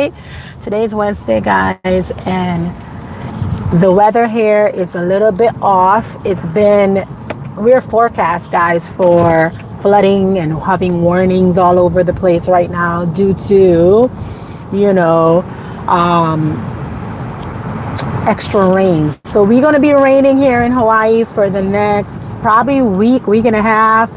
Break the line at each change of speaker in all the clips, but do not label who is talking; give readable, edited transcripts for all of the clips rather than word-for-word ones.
right? Today's Wednesday, guys, and the weather here is a little bit off. We're forecast, guys, for flooding and having warnings all over the place right now due to, you know, extra rain. So we're going to be raining here in Hawaii for the next probably week and a half.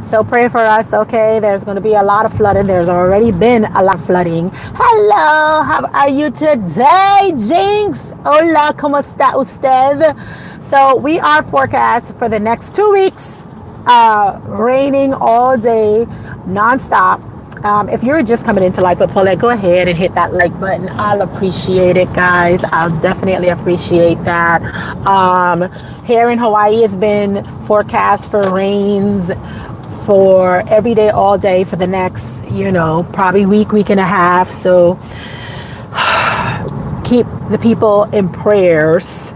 So pray for us, okay? There's going to be a lot of flooding. There's already been a lot of flooding. Hello, how are you today, Jinx? Hola, ¿cómo está usted? So we are forecast for the next 2 weeks, raining all day, nonstop. If you're just coming into Life with Paulette, go ahead and hit that like button. I'll appreciate it, guys. I'll definitely appreciate that. Here in Hawaii, it's been forecast for rains for every day, all day for the next, probably week and a half. So keep the people in prayers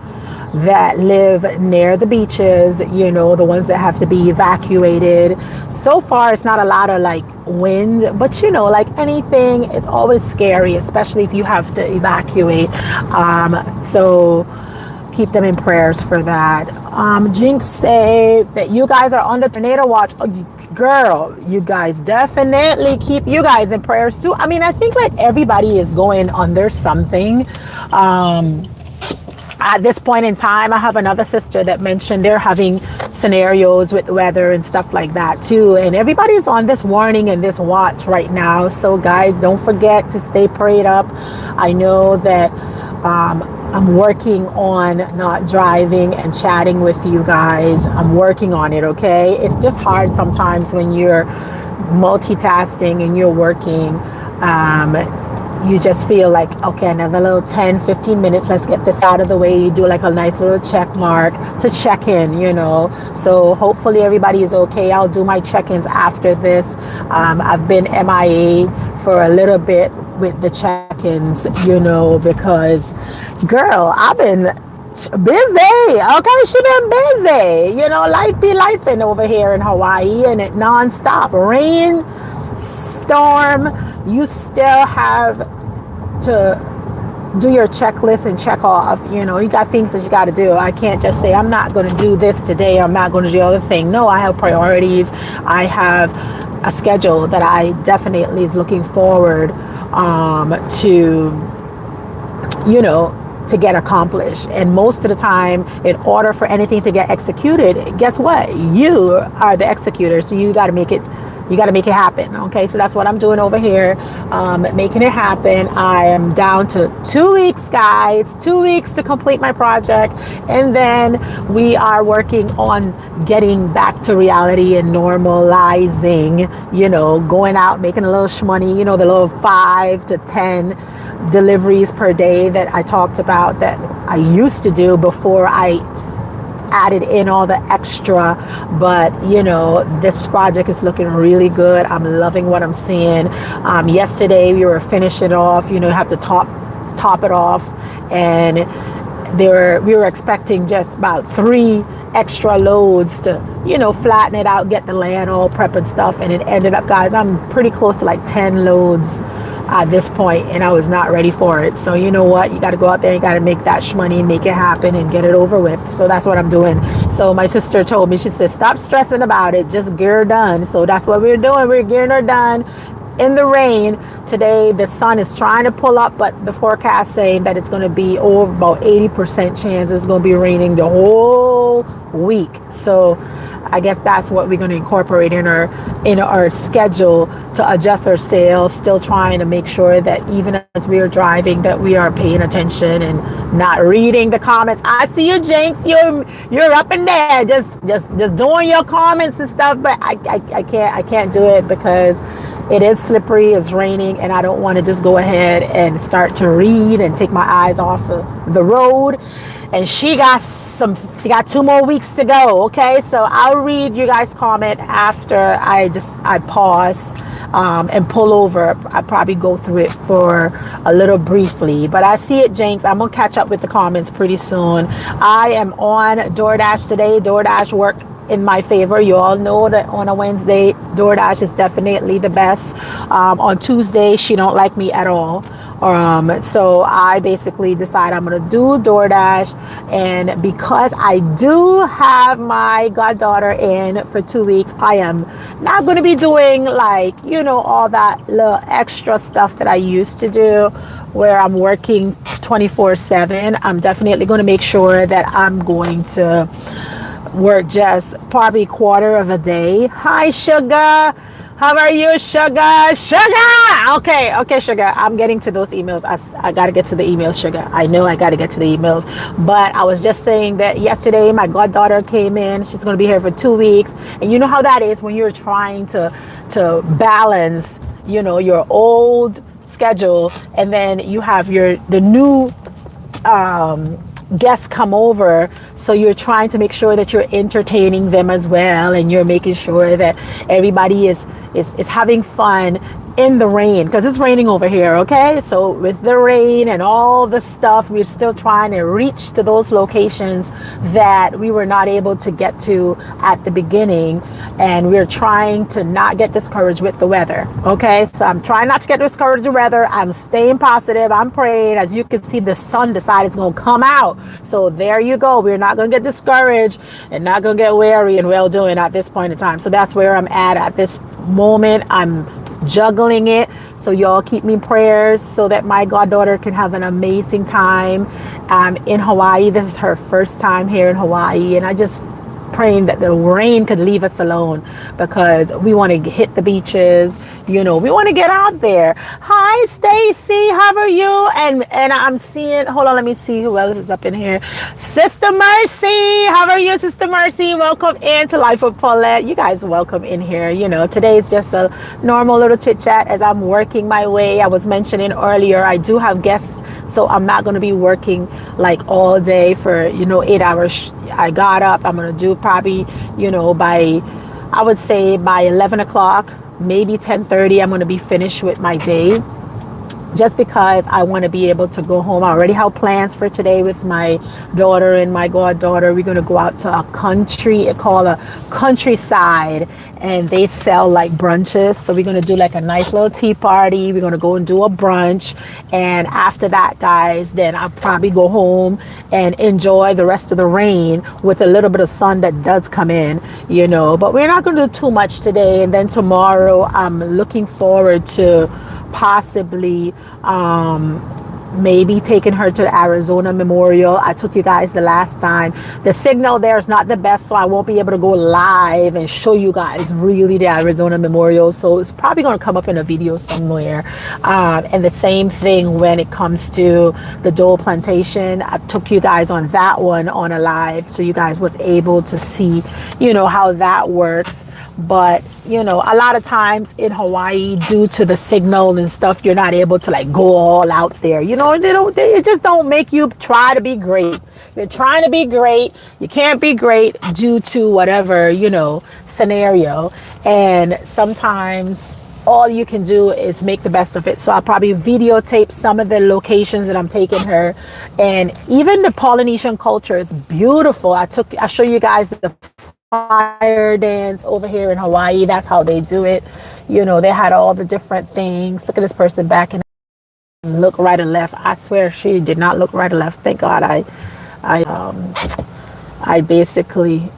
that live near the beaches, the ones that have to be evacuated. So far, it's not a lot of wind, but like anything, it's always scary, especially if you have to evacuate. So keep them in prayers for that. Jinx say that you guys are under tornado watch. Oh, girl, you guys definitely keep you guys in prayers too. I mean, I think everybody is going under something. At this point in time, I have another sister that mentioned they're having scenarios with weather and stuff like that too. And everybody's on this warning and this watch right now. So guys, don't forget to stay prayed up. I know that I'm working on not driving and chatting with you guys. I'm working on it, okay? It's just hard sometimes when you're multitasking and you're working. You just feel like, okay, another little 10, 15 minutes, let's get this out of the way. You do a nice little check mark to check in, So hopefully everybody is okay. I'll do my check-ins after this. I've been MIA for a little bit with the check-ins, because, girl, I've been busy. Okay, she been busy. Life be lifing over here in Hawaii, and it nonstop. Rain, storm, you still have to do your checklist and check off. You got things that you got to do. I can't just say, I'm not going to do this today. I'm not going to do the other thing. No, I have priorities. I have a schedule that I definitely is looking forward to get accomplished. And most of the time, in order for anything to get executed, guess what? You are the executor. So you got to make it happen. Okay, so that's what I'm doing over here, making it happen. I am down to 2 weeks, guys, 2 weeks to complete my project. And then we are working on getting back to reality and normalizing, going out, making a little shmoney, the little 5 to 10 deliveries per day that I talked about that I used to do before I added in all the extra. But this project is looking really good. I'm loving what I'm seeing. Yesterday we were finishing off, have to top it off, and we were expecting just about 3 extra loads to flatten it out, get the land all prep and stuff, and it ended up, guys, I'm pretty close to 10 loads at this point, and I was not ready for it. So you know what, you got to go out there, you got to make that shmoney, make it happen and get it over with. So that's what I'm doing. So my sister told me, she said, stop stressing about it, just get her done. So that's what we're doing. We're getting her done in the rain. Today the sun is trying to pull up, but the forecast saying that it's going to be over about 80% chance it's going to be raining the whole week. So I guess that's what we're going to incorporate in our schedule to adjust our sails, still trying to make sure that even as we are driving that we are paying attention and not reading the comments. I see you, Jinx, you're up in there just doing your comments and stuff, but I can't do it because it is slippery, it's raining, and I don't want to just go ahead and start to read and take my eyes off of the road. And she got 2 more weeks to go. Okay, so I'll read you guys' comment after I pause and pull over. I probably go through it for a little briefly, but I see it, Jinx. I'm gonna catch up with the comments pretty soon. I am on DoorDash today. DoorDash worked in my favor. You all know that on a Wednesday, DoorDash is definitely the best. On Tuesday, she don't like me at all. So I basically decide I'm going to do DoorDash. And because I do have my goddaughter in for 2 weeks, I am not going to be doing like, all that little extra stuff that I used to do where I'm working 24/7. I'm definitely going to make sure that I'm going to work just probably quarter of a day. Hi, Sugar. How are you, Sugar? Sugar! Okay, Sugar. I'm getting to those emails. I got to get to the emails, Sugar. I know I got to get to the emails. But I was just saying that yesterday my goddaughter came in. She's going to be here for 2 weeks. And you know how that is when you're trying to balance, your old schedule, and then you have the new guests come over, so you're trying to make sure that you're entertaining them as well, and you're making sure that everybody is having fun in the rain, because it's raining over here. Okay, so with the rain and all the stuff, we're still trying to reach to those locations that we were not able to get to at the beginning, and we're trying to not get discouraged with the weather. Okay, so I'm trying not to get discouraged with the weather. I'm staying positive. I'm praying. As you can see, the sun decided it's going to come out. So there you go. We're not going to get discouraged and not going to get weary and well doing at this point in time. So that's where I'm at this moment. I'm juggling it. So y'all keep me in prayers so that my goddaughter can have an amazing time in Hawaii. This is her first time here in Hawaii, and I just praying that the rain could leave us alone, because we want to hit the beaches. We want to get out there. Hi, Stacy. How are you? And I'm seeing, hold on, let me see who else is up in here. Sister Mercy. How are you, Sister Mercy? Welcome into Life with Paulette. You guys welcome in here. Today is just a normal little chit chat as I'm working my way. I was mentioning earlier, I do have guests, so I'm not going to be working like all day for, 8 hours. I got up. I'm going to do probably, I would say by 11 o'clock, maybe 10:30, I'm going to be finished with my day, just because I want to be able to go home. I already have plans for today with my daughter and my goddaughter. We're going to go out to a country, called a countryside, and they sell like brunches. So we're going to do like a nice little tea party. We're going to go and do a brunch. And after that, guys, then I'll probably go home and enjoy the rest of the rain with a little bit of sun that does come in, but we're not going to do too much today. And then tomorrow, I'm looking forward to possibly maybe taking her to the Arizona Memorial. I took you guys the last time. The signal there is not the best, so I won't be able to go live and show you guys really the Arizona Memorial. So it's probably going to come up in a video somewhere. And the same thing when it comes to the Dole Plantation. I took you guys on that one on a live, so you guys was able to see, how that works. But a lot of times in Hawaii, due to the signal and stuff, you're not able to like go all out there. They just don't make you try to be great. You're trying to be great. You can't be great due to whatever, scenario. And sometimes all you can do is make the best of it. So I'll probably videotape some of the locations that I'm taking her. And even the Polynesian culture is beautiful. I'll show you guys the fire dance over here in Hawaii. That's how they do it. They had all the different things. Look at this person back and look right and left. I swear she did not look right and left. Thank God I basically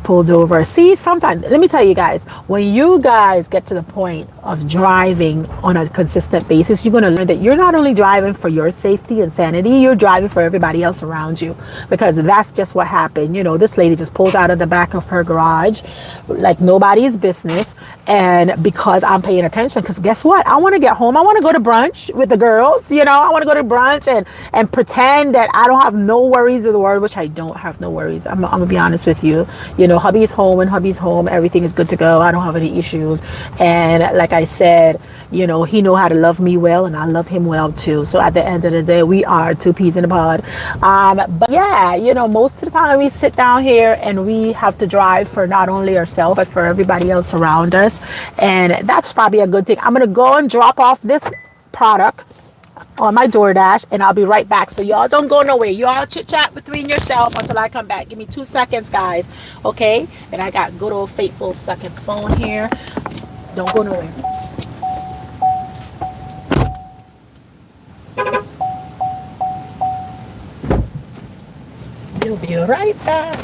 pulled over. See, sometimes, let me tell you guys, when you guys get to the point of driving on a consistent basis, you're going to learn that you're not only driving for your safety and sanity, you're driving for everybody else around you, because that's just what happened. This lady just pulled out of the back of her garage like nobody's business. And because I'm paying attention, because guess what? I want to get home. I want to go to brunch with the girls. I want to go to brunch and pretend that I don't have no worries of the world, which I don't have no worries. I'm going to be honest with you. Hubby's home, and hubby's home, everything is good to go. I don't have any issues. And like I said, he know how to love me well, and I love him well too. So at the end of the day, we are two peas in a pod. But yeah, most of the time we sit down here and we have to drive for not only ourselves, but for everybody else around us. And that's probably a good thing. I'm going to go and drop off this product on my DoorDash, and I'll be right back. So y'all don't go nowhere. Y'all chit chat between yourself until I come back. Give me 2 seconds, guys. Okay? And I got good old faithful second phone here. Don't go nowhere. Be right back.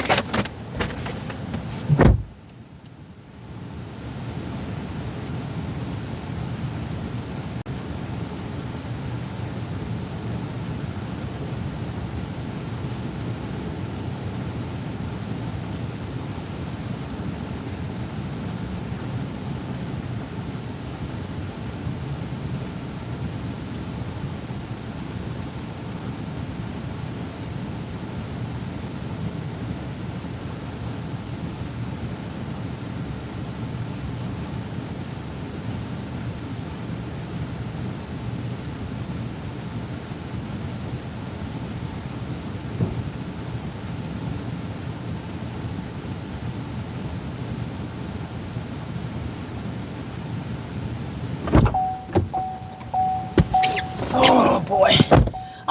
Oh boy.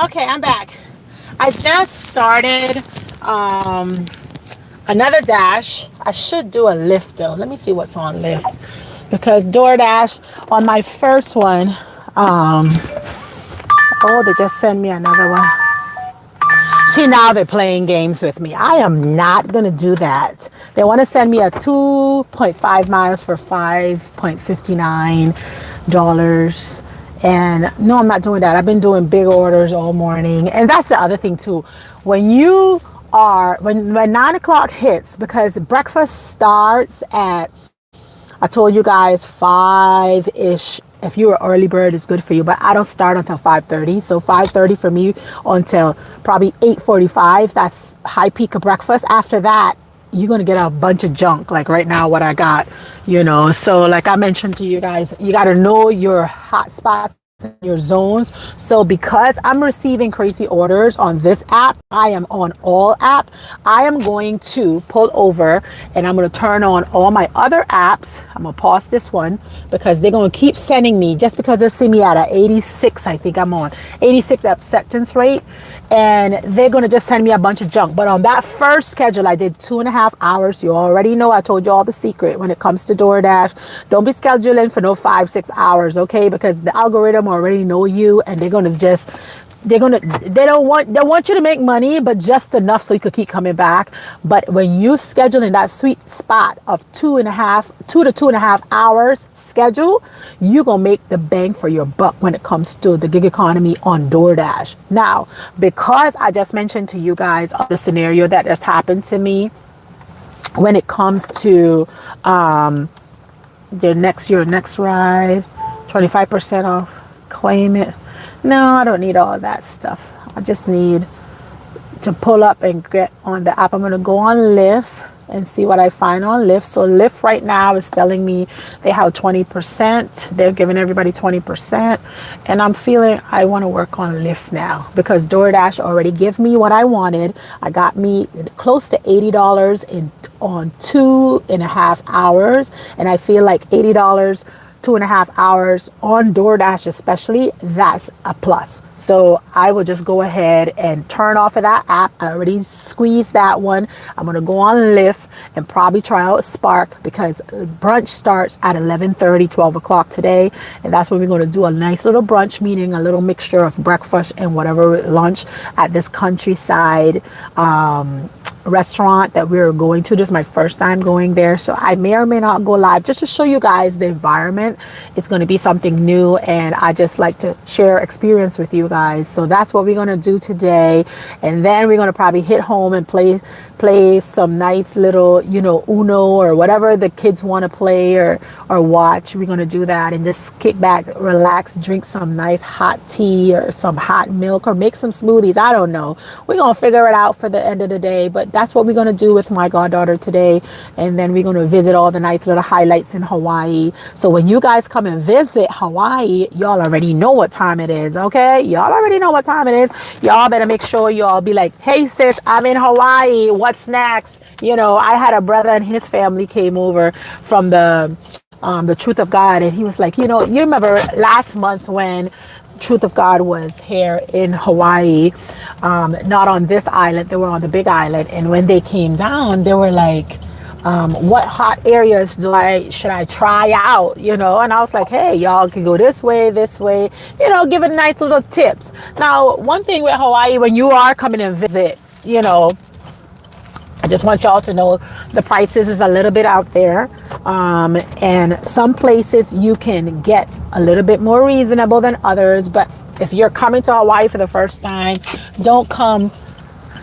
Okay, I'm back. I just started another dash. I should do a lift though. Let me see what's on lift. Because DoorDash on my first one, oh, they just sent me another one. See, now they're playing games with me. I am not going to do that. They want to send me a 2.5 miles for $5.59. And no, I'm not doing that. I've been doing big orders all morning. And that's the other thing too. When 9 o'clock hits, because breakfast starts at, I told you guys 5-ish. If you're an early bird, it's good for you, but I don't start until 5:30. So 5:30 for me until probably 8:45. That's high peak of breakfast. After that, you're going to get a bunch of junk like right now what I got, So like I mentioned to you guys, you got to know your hot spots, your zones. So because I'm receiving crazy orders on this app, I am on all app. I am going to pull over and I'm going to turn on all my other apps. I'm going to pause this one because they're going to keep sending me, just because they see me at a 86, I think I'm on 86 acceptance rate, and they're going to just send me a bunch of junk. But on that first schedule, I did 2.5 hours. You already know, I told you all the secret when it comes to DoorDash. Don't be scheduling for no 5-6 hours, okay? Because the algorithm already know you, and they want you to make money, but just enough so you could keep coming back. But when you schedule in that sweet spot of 2 to 2.5 hours schedule, you're gonna make the bang for your buck when it comes to the gig economy on DoorDash. Now, because I just mentioned to you guys the scenario that just happened to me when it comes to your next ride, 25% off, claim it. No, I don't need all that stuff. I just need to pull up and get on the app. I'm going to go on Lyft and see what I find on Lyft. So Lyft right now is telling me they have 20%. They're giving everybody 20%. And I'm feeling I want to work on Lyft now because DoorDash already gave me what I wanted. I got me close to $80 on 2.5 hours. And I feel like $80 2.5 hours on DoorDash especially, that's a plus. So I will just go ahead and turn off of that app. I already squeezed that one. I'm going to go on Lyft and probably try out Spark because brunch starts at 11:30, 12 o'clock today. And that's when we're going to do a nice little brunch, meaning a little mixture of breakfast and whatever lunch at this countryside restaurant that we're going to. This is my first time going there, so I may or may not go live just to show you guys the environment. It's going to be something new, and I just like to share experience with you guys. So that's what we're going to do today, and then we're going to probably hit home and play some nice little Uno or whatever the kids want to play or watch. We're going to do that and just kick back, relax, drink some nice hot tea or some hot milk or make some smoothies. I don't know, we're going to figure it out for the end of the day, but that's what we're going to do with my goddaughter today. And then we're going to visit all the nice little highlights in Hawaii. So when you guys come and visit Hawaii, y'all already know what time it is, okay? Y'all already know what time it is. Y'all better make sure y'all be like, hey sis, I'm in Hawaii, what's next? I had a brother and his family came over from the Truth of God, and he was like, you remember last month when Truth of God was here in Hawaii, not on this island, they were on the big island, and when they came down, they were like, what hot areas should I try out, and I was like, hey, y'all can go this way, give it nice little tips. Now, one thing with Hawaii, when you are coming and visit, I just want y'all to know the prices is a little bit out there. And some places you can get a little bit more reasonable than others. But if you're coming to Hawaii for the first time, don't come.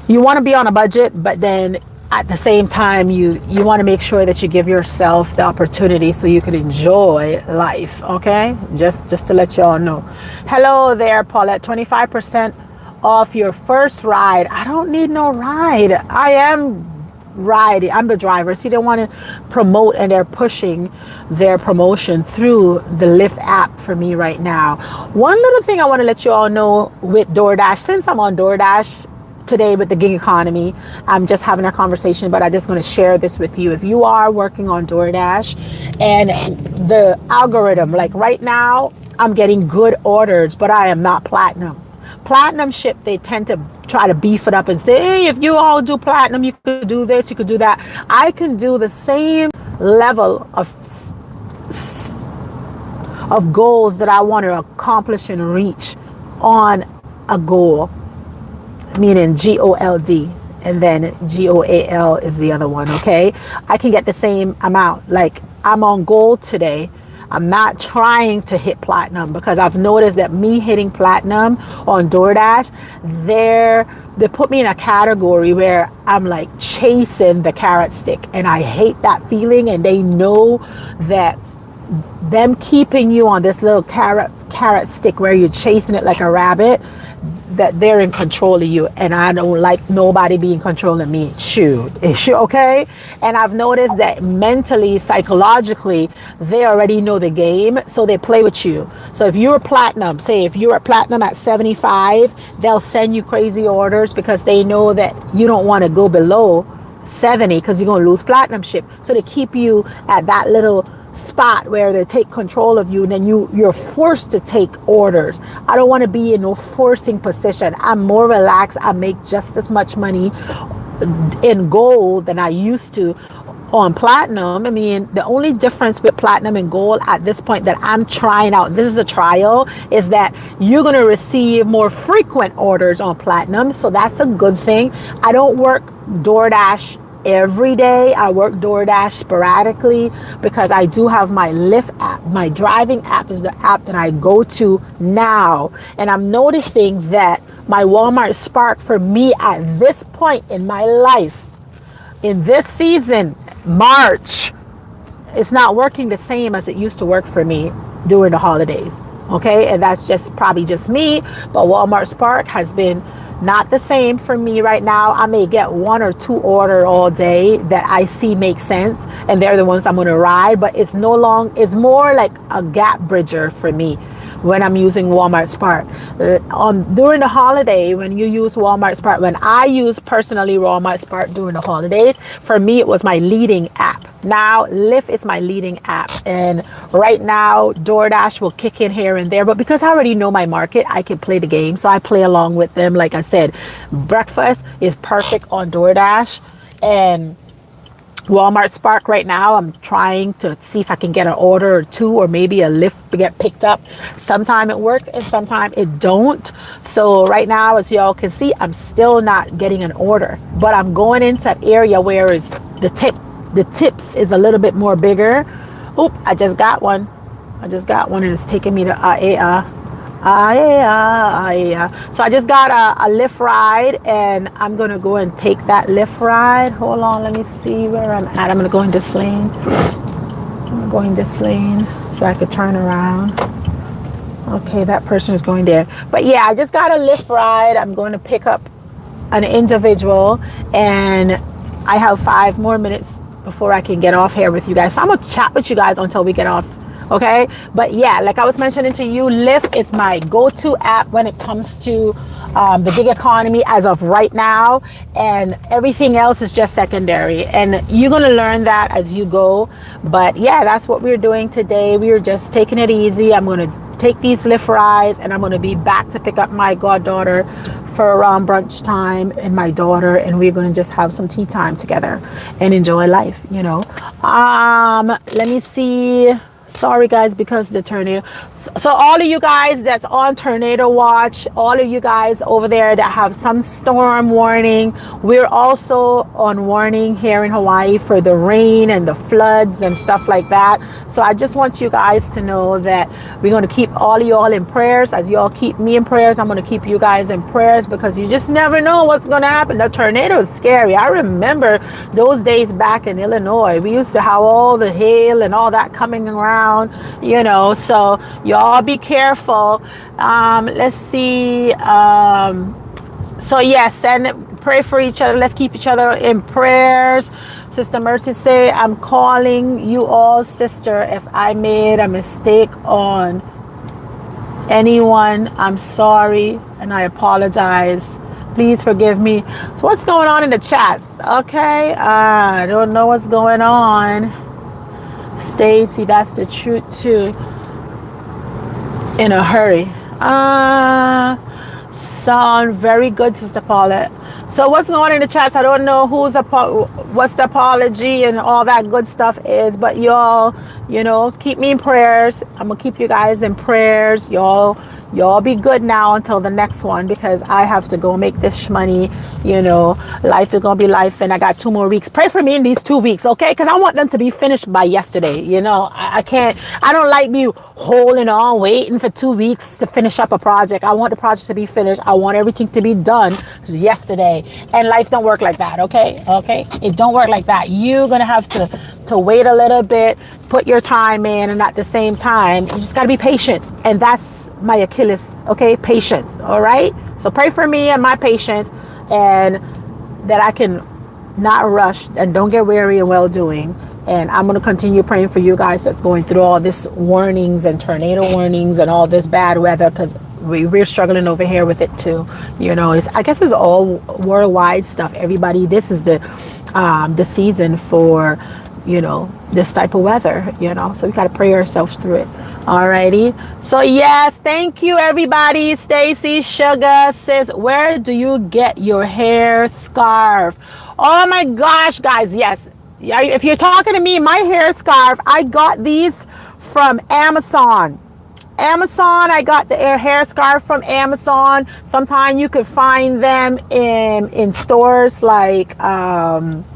You want to be on a budget, but then at the same time, you want to make sure that you give yourself the opportunity so you can enjoy life. Okay, just to let y'all know. Hello there, Paulette. 25% off your first ride. I don't need no ride. I am riding. I'm the driver. See, they want to promote, and they're pushing their promotion through the Lyft app for me right now. One little thing I want to let you all know with DoorDash, since I'm on DoorDash today with the gig economy, I'm just having a conversation, but I'm just going to share this with you. If you are working on DoorDash and the algorithm, like right now, I'm getting good orders, but I am not platinum. Platinum ship, they tend to try to beef it up and say, hey, if you all do platinum, you could do this, you could do that. I can do the same level of goals that I want to accomplish and reach on a goal, meaning GOLD, and then GOAL is the other one. Okay, I can get the same amount. Like, I'm on gold today. I'm not trying to hit platinum, because I've noticed that me hitting platinum on DoorDash, they put me in a category where I'm like chasing the carrot stick, and I hate that feeling. And they know that them keeping you on this little carrot stick where you're chasing it like a rabbit, that they're in control of you, and I don't like nobody being in control of me. Shoot, okay? And I've noticed that mentally, psychologically, they already know the game, so they play with you. So if you're platinum, say if you're a platinum at 75, they'll send you crazy orders because they know that you don't want to go below 70 because you're going to lose platinum ship. So they keep you at that little spot where they take control of you, and then you're forced to take orders. I don't want to be in no forcing position. I'm more relaxed. I make just as much money in gold than I used to on platinum. I mean, the only difference with platinum and gold at this point that I'm trying out, this is a trial, is that you're going to receive more frequent orders on platinum. So that's a good thing. I don't work DoorDash every day. I work DoorDash sporadically because I do have my Lyft app. My driving app is the app that I go to now. And I'm noticing that my Walmart Spark, for me at this point in my life, in this season, March, it's not working the same as it used to work for me during the holidays. Okay, and that's just probably just me, but Walmart Spark has been not the same for me right now. I may get one or two order all day that I see make sense, and they're the ones I'm going to ride, but it's more like a gap bridger for me when I'm using Walmart Spark. During the holiday, when you use Walmart Spark, when I use personally Walmart Spark during the holidays, for me it was my leading app. Now Lyft is my leading app, and right now DoorDash will kick in here and there, but because I already know my market, I can play the game, so I play along with them. Like I said, breakfast is perfect on DoorDash, and Walmart Spark right now, I'm trying to see if I can get an order or two, or maybe a Lyft to get picked up. Sometimes it works and sometimes it don't. So right now, as y'all can see, I'm still not getting an order, but I'm going into an area where is the tips is a little bit more bigger. Oop, I just got one, and it's taking me to so I just got a Lyft ride, and I'm gonna go and take that Lyft ride. Hold on, let me see where I'm at. I'm gonna go in this lane. So I could turn around. Okay, that person is going there. But yeah, I just got a Lyft ride. I'm going to pick up an individual, and I have 5 more minutes before I can get off here with you guys. So I'm gonna chat with you guys until we get off. Okay, but yeah, like I was mentioning to you, Lyft is my go-to app when it comes to the gig economy as of right now, and everything else is just secondary, and you're gonna learn that as you go. But yeah, that's what we're doing today. We're just taking it easy. I'm gonna take these Lyft rides, and I'm gonna be back to pick up my goddaughter for around brunch time, and my daughter, and we're gonna just have some tea time together and enjoy life, you know. Let me see. Sorry guys, because the tornado. So all of you guys that's on tornado watch, all of you guys over there that have some storm warning, we're also on warning here in Hawaii for the rain and the floods and stuff like that. So I just want you guys to know that we're going to keep all of y'all in prayers. As y'all keep me in prayers, I'm going to keep you guys in prayers, because you just never know what's going to happen. The tornado is scary. I remember those days back in Illinois. We used to have all the hail and all that coming around, you know, so y'all be careful. Let's see. So yes, and pray for each other. Let's keep each other in prayers. Sister Mercy say, I'm calling you all, sister, if I made a mistake on anyone. I'm sorry and I apologize. Please forgive me. What's going on in the chats? Okay, I don't know what's going on. Stacy, that's the truth too. In a hurry. Sound very good, Sister Paulette. So what's going on in the chats? I don't know what's the apology and all that good stuff is, but y'all, you know, keep me in prayers. I'm gonna keep you guys in prayers. Y'all be good now until the next one, because I have to go make this money. You know, life is gonna be life, and I got 2 more weeks. Pray for me in these 2 weeks, okay? Because I want them to be finished by yesterday. You know, I can't. I don't like me holding on, waiting for 2 weeks to finish up a project. I want the project to be finished. I want everything to be done yesterday. And life don't work like that, okay? Okay, it don't work like that. You're gonna have to wait a little bit, put your time in, and at the same time, you just gotta be patient. And that's my Achilles, okay? Patience, all right? So pray for me and my patience, and that I can not rush and don't get weary in well doing. And I'm going to continue praying for you guys that's going through all this warnings and tornado warnings and all this bad weather, because we're struggling over here with it too. You know, I guess it's all worldwide stuff. Everybody, this is the season for, you know, this type of weather, you know, so we got to pray ourselves through it. Alrighty. So yes, thank you everybody. Stacy Sugar says, where do you get your hair scarf? Oh my gosh, guys. Yes. Yeah, if you're talking to me, my hair scarf, I got these from Amazon. I got the hair scarf from Amazon. Sometimes you could find them in stores like Nordstrom.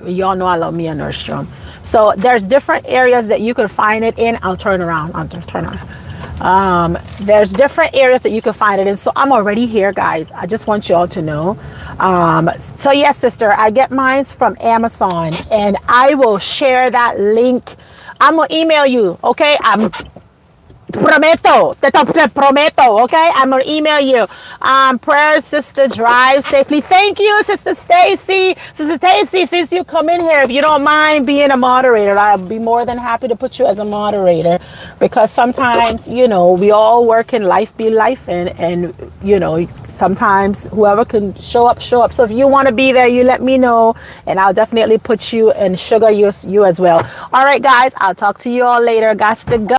Y'all know I love me a Nordstrom. So there's different areas that you can find it in. I'll turn around. There's different areas that you can find it in. So I'm already here, guys. I just want you all to know. So yes, sister, I get mine from Amazon, and I will share that link. I'm gonna email you, okay? Prometo, te prometo, okay? I'm gonna email you. Prayers, sister, drive safely. Thank you, Sister Stacy. Sister Stacy, since you come in here, if you don't mind being a moderator, I'll be more than happy to put you as a moderator, because sometimes, you know, we all work in life be life, and you know, sometimes whoever can show up. So if you want to be there, you let me know, and I'll definitely put you and sugar you as well. All right, guys, I'll talk to you all later. Got to go.